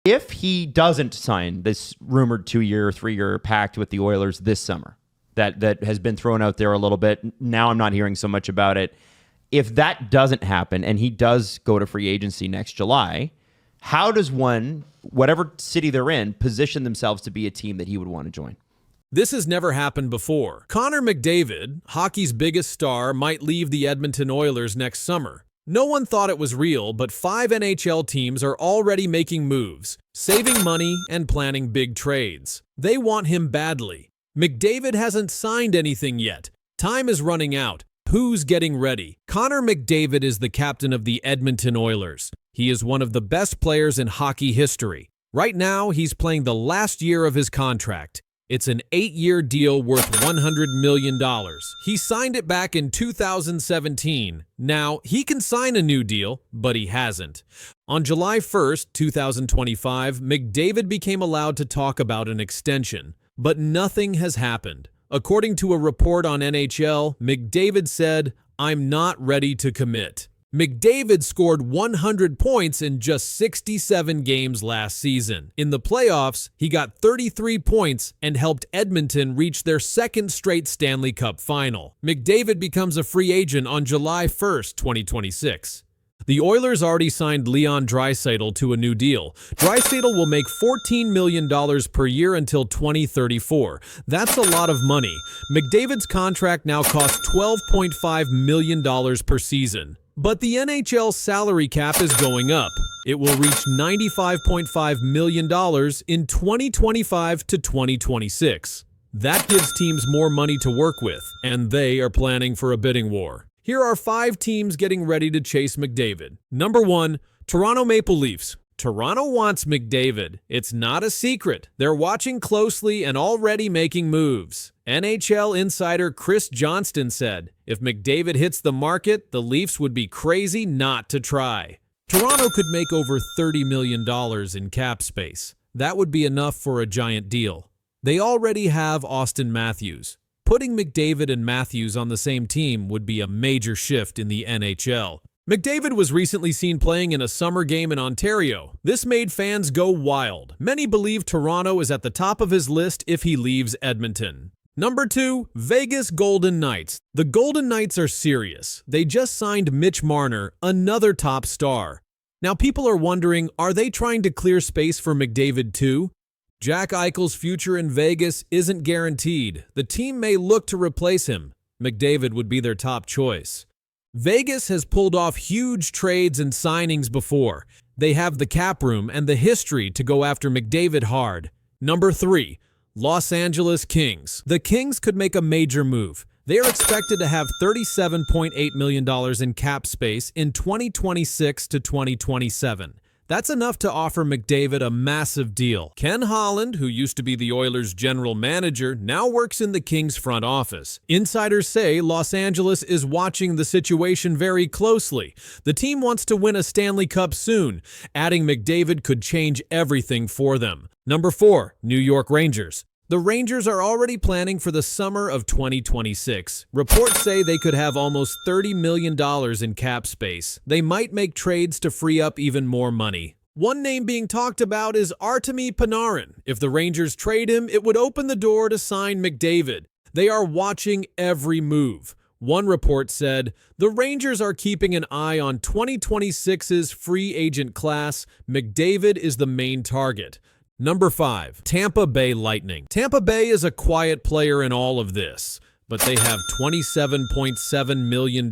If he doesn't sign this rumored 2-year, 3-year pact with the Oilers this summer, that has been thrown out there a little bit. Now I'm not hearing so much about it. If that doesn't happen and he does go to free agency next July, how does one, whatever city they're in, position themselves to be a team that he would want to join? This has never happened before. Connor McDavid, hockey's biggest star, might leave the Edmonton Oilers next summer. No one thought it was real, but 5 NHL teams are already making moves, saving money and planning big trades. They want him badly. McDavid hasn't signed anything yet. Time is running out. Who's getting ready? Connor McDavid is the captain of the Edmonton Oilers. He is one of the best players in hockey history. Right now, he's playing the last year of his contract. It's an 8-year deal worth $100 million. He signed it back in 2017. Now, he can sign a new deal, but he hasn't. On July 1st, 2025, McDavid became allowed to talk about an extension, but nothing has happened. According to a report on NHL, McDavid said, "I'm not ready to commit." McDavid scored 100 points in just 67 games last season. In the playoffs, he got 33 points and helped Edmonton reach their second straight Stanley Cup final. McDavid becomes a free agent on July 1st, 2026. The Oilers already signed Leon Draisaitl to a new deal. Draisaitl will make $14 million per year until 2034. That's a lot of money. McDavid's contract now costs $12.5 million per season. But the NHL salary cap is going up. It will reach $95.5 million in 2025 to 2026. That gives teams more money to work with, and they are planning for a bidding war. Here are 5 teams getting ready to chase McDavid. Number 1, Toronto Maple Leafs. Toronto wants McDavid. It's not a secret. They're watching closely and already making moves. NHL insider Chris Johnston said, if McDavid hits the market, the Leafs would be crazy not to try. Toronto could make over $30 million in cap space. That would be enough for a giant deal. They already have Austin Matthews. Putting McDavid and Matthews on the same team would be a major shift in the NHL. McDavid was recently seen playing in a summer game in Ontario. This made fans go wild. Many believe Toronto is at the top of his list if he leaves Edmonton. Number 2, Vegas Golden Knights. The Golden Knights are serious. They just signed Mitch Marner, another top star. Now people are wondering, are they trying to clear space for McDavid too? Jack Eichel's future in Vegas isn't guaranteed. The team may look to replace him. McDavid would be their top choice. Vegas has pulled off huge trades and signings before. They have the cap room and the history to go after McDavid hard. Number 3, Los Angeles Kings. The Kings could make a major move. They are expected to have $37.8 million in cap space in 2026 to 2027. That's enough to offer McDavid a massive deal. Ken Holland, who used to be the Oilers' general manager, now works in the Kings' front office. Insiders say Los Angeles is watching the situation very closely. The team wants to win a Stanley Cup soon. Adding McDavid could change everything for them. Number 4, New York Rangers. The Rangers are already planning for the summer of 2026. Reports say they could have almost $30 million in cap space. They might make trades to free up even more money. One name being talked about is Artemi Panarin. If the Rangers trade him, it would open the door to sign McDavid. They are watching every move. One report said, the Rangers are keeping an eye on 2026's free agent class. McDavid is the main target. Number 5, Tampa Bay Lightning. Tampa Bay is a quiet player in all of this, but they have $27.7 million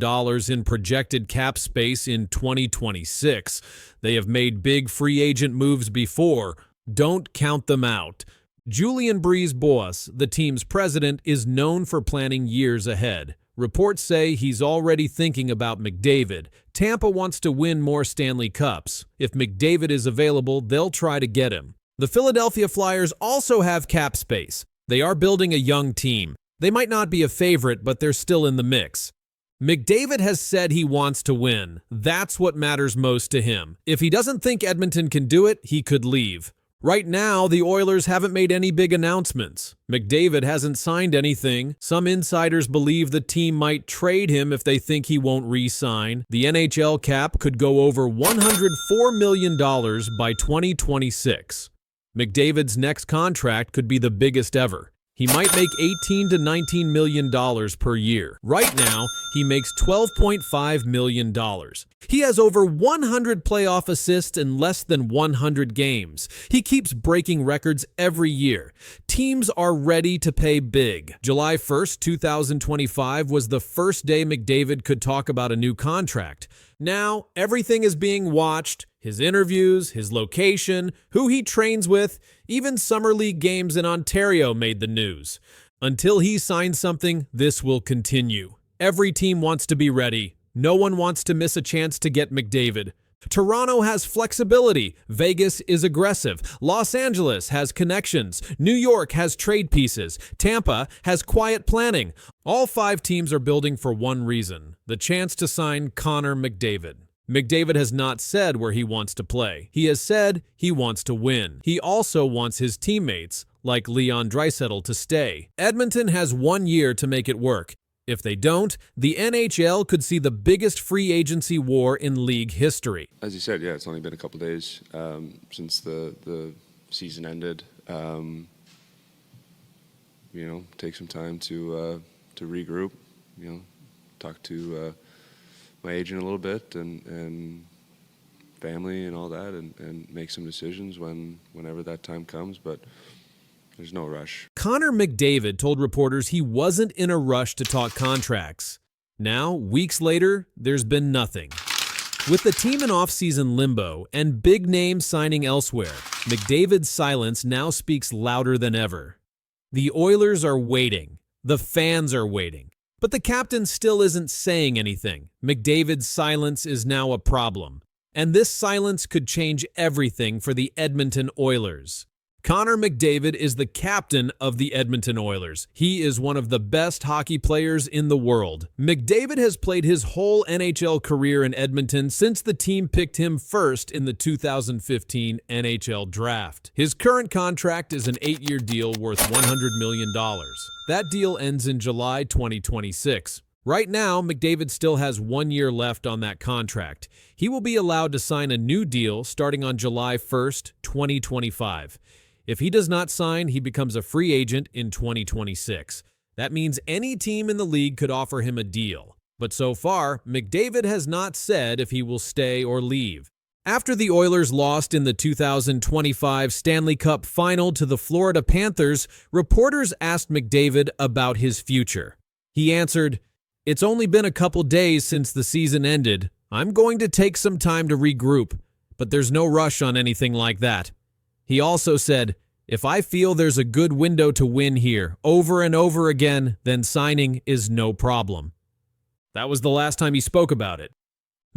in projected cap space in 2026. They have made big free agent moves before. Don't count them out. Julien Brisebois, the team's president, is known for planning years ahead. Reports say he's already thinking about McDavid. Tampa wants to win more Stanley Cups. If McDavid is available, they'll try to get him. The Philadelphia Flyers also have cap space. They are building a young team. They might not be a favorite, but they're still in the mix. McDavid has said he wants to win. That's what matters most to him. If he doesn't think Edmonton can do it, he could leave. Right now, the Oilers haven't made any big announcements. McDavid hasn't signed anything. Some insiders believe the team might trade him if they think he won't re-sign. The NHL cap could go over $104 million by 2026. McDavid's next contract could be the biggest ever. He might make $18 to $19 million per year. Right now, he makes $12.5 million. He has over 100 playoff assists in less than 100 games. He keeps breaking records every year. Teams are ready to pay big. July 1st, 2025 was the first day McDavid could talk about a new contract. Now, everything is being watched. His interviews, his location, who he trains with, even Summer League games in Ontario made the news. Until he signs something, this will continue. Every team wants to be ready. No one wants to miss a chance to get McDavid. Toronto has flexibility. Vegas is aggressive. Los Angeles has connections. New York has trade pieces. Tampa has quiet planning. All 5 teams are building for one reason: the chance to sign Connor McDavid. McDavid has not said where he wants to play. He has said he wants to win. He also wants his teammates, like Leon Draisaitl, to stay. Edmonton has 1 year to make it work. If they don't, the NHL could see the biggest free agency war in league history. As you said, yeah, it's only been a couple days since the season ended. Take some time to regroup. Talk to my agent a little bit and family and all that, and make some decisions whenever that time comes. But there's no rush. Connor McDavid told reporters he wasn't in a rush to talk contracts. Now, weeks later, there's been nothing. With the team in off-season limbo and big names signing elsewhere, McDavid's silence now speaks louder than ever. The Oilers are waiting. The fans are waiting. But the captain still isn't saying anything. McDavid's silence is now a problem. And this silence could change everything for the Edmonton Oilers. Connor McDavid is the captain of the Edmonton Oilers. He is one of the best hockey players in the world. McDavid has played his whole NHL career in Edmonton since the team picked him first in the 2015 NHL Draft. His current contract is an 8-year deal worth $100 million. That deal ends in July 2026. Right now, McDavid still has 1 year left on that contract. He will be allowed to sign a new deal starting on July 1st, 2025. If he does not sign, he becomes a free agent in 2026. That means any team in the league could offer him a deal. But so far, McDavid has not said if he will stay or leave. After the Oilers lost in the 2025 Stanley Cup Final to the Florida Panthers, reporters asked McDavid about his future. He answered, "It's only been a couple days since the season ended. I'm going to take some time to regroup, but there's no rush on anything like that." He also said, "If I feel there's a good window to win here over and over again, then signing is no problem." That was the last time he spoke about it.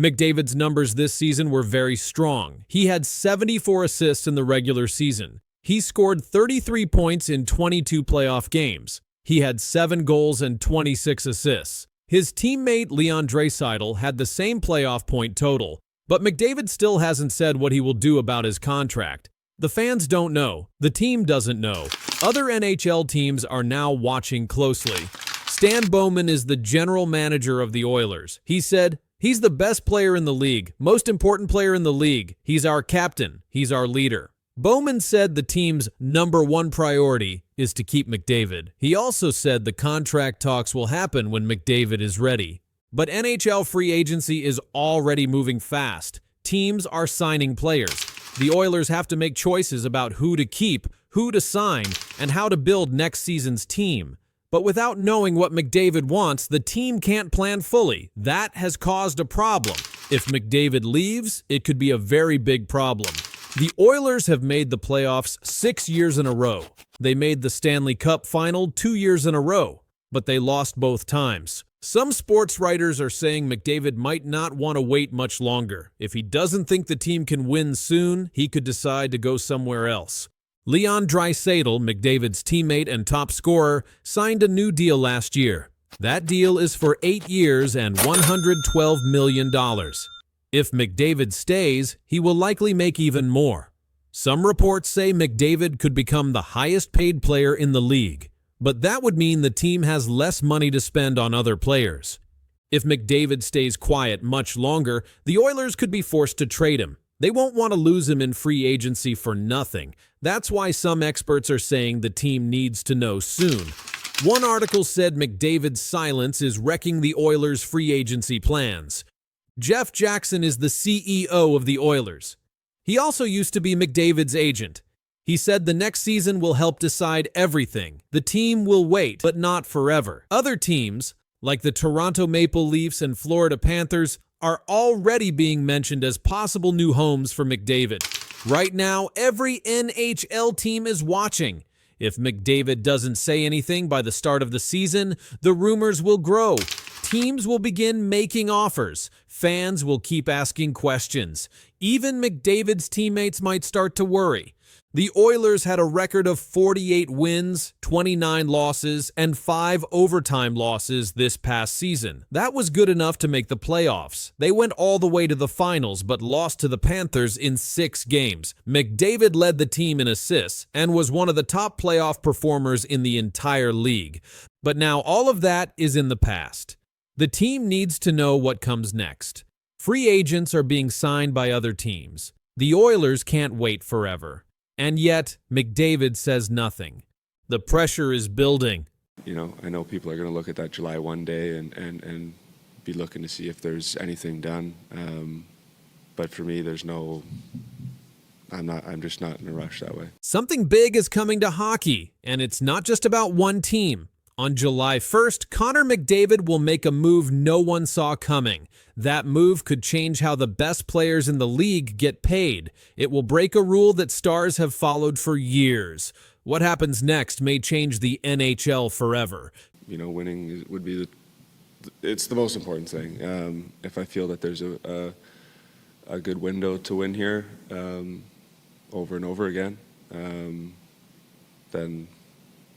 McDavid's numbers this season were very strong. He had 74 assists in the regular season. He scored 33 points in 22 playoff games. He had 7 goals and 26 assists. His teammate Leon Draisaitl had the same playoff point total, but McDavid still hasn't said what he will do about his contract. The fans don't know. The team doesn't know. Other NHL teams are now watching closely. Stan Bowman is the general manager of the Oilers. He said, "He's the best player in the league, most important player in the league. He's our captain. He's our leader." Bowman said the team's #1 priority is to keep McDavid. He also said the contract talks will happen when McDavid is ready. But NHL free agency is already moving fast. Teams are signing players. The Oilers have to make choices about who to keep, who to sign, and how to build next season's team. But without knowing what McDavid wants, the team can't plan fully. That has caused a problem. If McDavid leaves, it could be a very big problem. The Oilers have made the playoffs 6 years in a row. They made the Stanley Cup Final 2 years in a row, but they lost both times. Some sports writers are saying McDavid might not want to wait much longer. If he doesn't think the team can win soon, he could decide to go somewhere else. Leon Draisaitl, McDavid's teammate and top scorer, signed a new deal last year. That deal is for 8 years and $112 million. If McDavid stays, he will likely make even more. Some reports say McDavid could become the highest-paid player in the league, but that would mean the team has less money to spend on other players. If McDavid stays quiet much longer, the Oilers could be forced to trade him. They won't want to lose him in free agency for nothing. That's why some experts are saying the team needs to know soon. One article said McDavid's silence is wrecking the Oilers' free agency plans. Jeff Jackson is the CEO of the Oilers. He also used to be McDavid's agent. He said the next season will help decide everything. The team will wait, but not forever. Other teams, like the Toronto Maple Leafs and Florida Panthers, are already being mentioned as possible new homes for McDavid. Right now, every NHL team is watching. If McDavid doesn't say anything by the start of the season, the rumors will grow. Teams will begin making offers. Fans will keep asking questions. Even McDavid's teammates might start to worry. The Oilers had a record of 48 wins, 29 losses, and 5 overtime losses this past season. That was good enough to make the playoffs. They went all the way to the finals but lost to the Panthers in 6 games. McDavid led the team in assists and was one of the top playoff performers in the entire league. But now all of that is in the past. The team needs to know what comes next. Free agents are being signed by other teams. The Oilers can't wait forever. And yet, McDavid says nothing. The pressure is building. You know, I know people are going to look at that July 1 day and be looking to see if there's anything done. But for me, I'm just not in a rush that way. Something big is coming to hockey, and it's not just about one team. On July 1st, Connor McDavid will make a move no one saw coming. That move could change how the best players in the league get paid. It will break a rule that stars have followed for years. What happens next may change the NHL forever. You know, winning would be it's the most important thing. If I feel that there's a good window to win here over and over again, then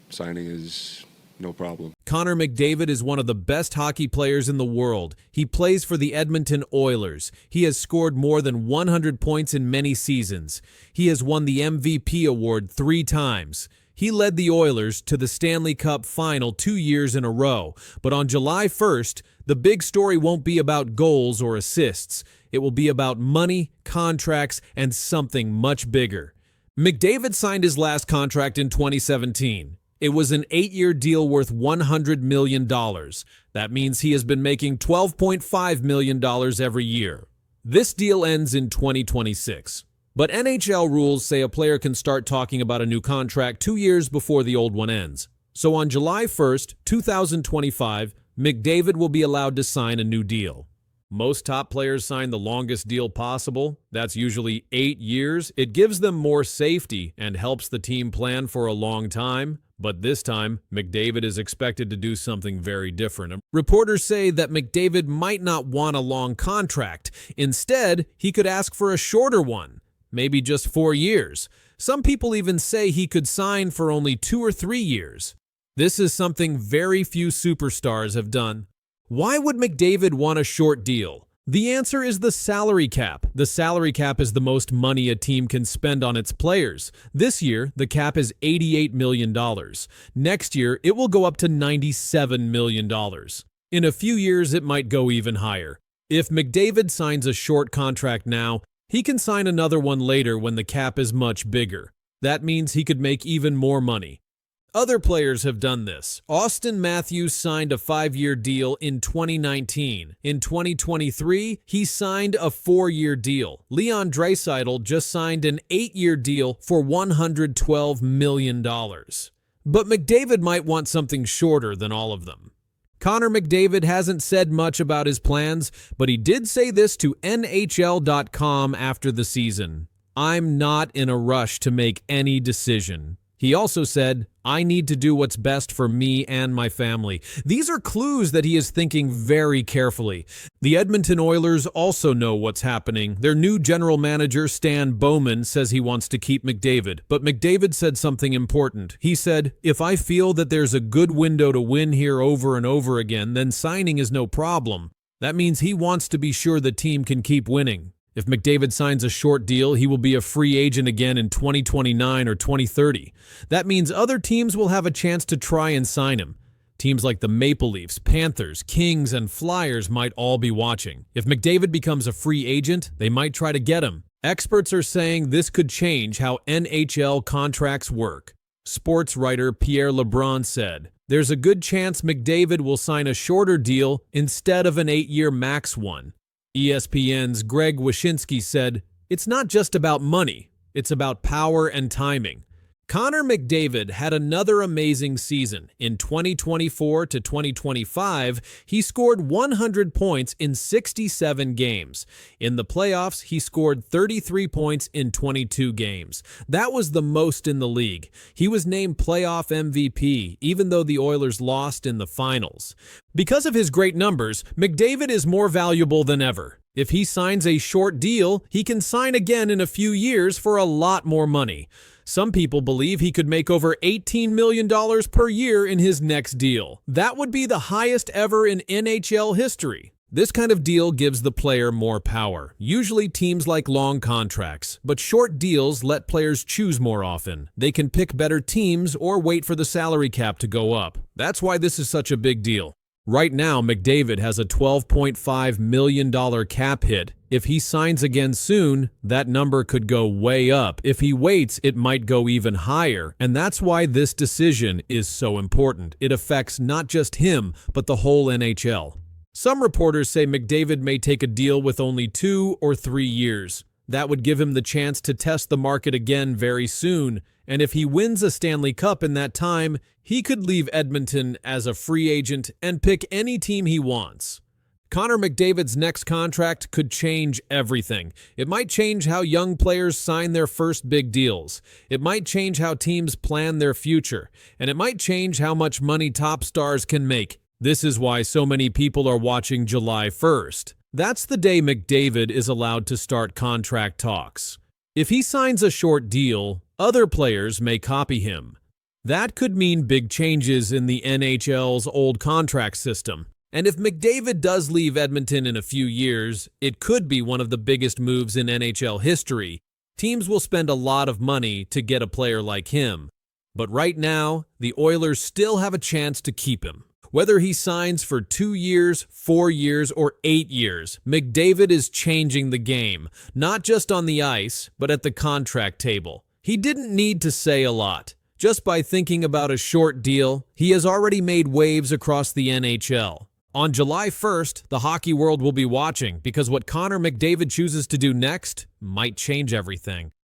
signing is no problem. Connor McDavid is one of the best hockey players in the world. He plays for the Edmonton Oilers. He has scored more than 100 points in many seasons. He has won the MVP award 3 times. He led the Oilers to the Stanley Cup final 2 years in a row. But on July 1st, the big story won't be about goals or assists. It will be about money, contracts, and something much bigger. McDavid signed his last contract in 2017. It was an 8-year deal worth $100 million. That means he has been making $12.5 million every year. This deal ends in 2026. But NHL rules say a player can start talking about a new contract 2 years before the old one ends. So on July 1st, 2025, McDavid will be allowed to sign a new deal. Most top players sign the longest deal possible. That's usually 8 years. It gives them more safety and helps the team plan for a long time. But this time, McDavid is expected to do something very different. Reporters say that McDavid might not want a long contract. Instead, he could ask for a shorter one, maybe just 4 years. Some people even say he could sign for only 2 or 3 years. This is something very few superstars have done. Why would McDavid want a short deal? The answer is the salary cap. The salary cap is the most money a team can spend on its players. This year, the cap is $88 million. Next year, it will go up to $97 million. In a few years, it might go even higher. If McDavid signs a short contract now, he can sign another one later when the cap is much bigger. That means he could make even more money. Other players have done this. Austin Matthews signed a 5-year deal in 2019. In 2023, he signed a 4-year deal. Leon Draisaitl just signed an 8-year deal for $112 million. But McDavid might want something shorter than all of them. Connor McDavid hasn't said much about his plans, but he did say this to NHL.com after the season. "I'm not in a rush to make any decision." He also said, "I need to do what's best for me and my family." These are clues that he is thinking very carefully. The Edmonton Oilers also know what's happening. Their new general manager, Stan Bowman, says he wants to keep McDavid. But McDavid said something important. He said, "If I feel that there's a good window to win here over and over again, then signing is no problem." That means he wants to be sure the team can keep winning. If McDavid signs a short deal, he will be a free agent again in 2029 or 2030. That means other teams will have a chance to try and sign him. Teams like the Maple Leafs, Panthers, Kings, and Flyers might all be watching. If McDavid becomes a free agent, they might try to get him. Experts are saying this could change how NHL contracts work. Sports writer Pierre LeBrun said, "There's a good chance McDavid will sign a shorter deal instead of an 8-year max one." ESPN's Greg Wyshynski said, "It's not just about money, it's about power and timing." Connor McDavid had another amazing season. In 2024 to 2025, he scored 100 points in 67 games. In the playoffs, he scored 33 points in 22 games. That was the most in the league. He was named playoff MVP, even though the Oilers lost in the finals. Because of his great numbers, McDavid is more valuable than ever. If he signs a short deal, he can sign again in a few years for a lot more money. Some people believe he could make over $18 million per year in his next deal. That would be the highest ever in NHL history. This kind of deal gives the player more power. Usually teams like long contracts, but short deals let players choose more often. They can pick better teams or wait for the salary cap to go up. That's why this is such a big deal. Right now, McDavid has a $12.5 million cap hit. If he signs again soon, that number could go way up. If he waits, it might go even higher. And that's why this decision is so important. It affects not just him, but the whole NHL. Some reporters say McDavid may take a deal with only 2 or 3 years. That would give him the chance to test the market again very soon. And if he wins a Stanley Cup in that time, he could leave Edmonton as a free agent and pick any team he wants. Connor McDavid's next contract could change everything. It might change how young players sign their first big deals. It might change how teams plan their future. And it might change how much money top stars can make. This is why so many people are watching July 1st. That's the day McDavid is allowed to start contract talks. If he signs a short deal, other players may copy him. That could mean big changes in the NHL's old contract system. And if McDavid does leave Edmonton in a few years, it could be one of the biggest moves in NHL history. Teams will spend a lot of money to get a player like him. But right now, the Oilers still have a chance to keep him. Whether he signs for 2 years, 4 years, or 8 years, McDavid is changing the game, not just on the ice, but at the contract table. He didn't need to say a lot. Just by thinking about a short deal, he has already made waves across the NHL. On July 1st, the hockey world will be watching because what Connor McDavid chooses to do next might change everything.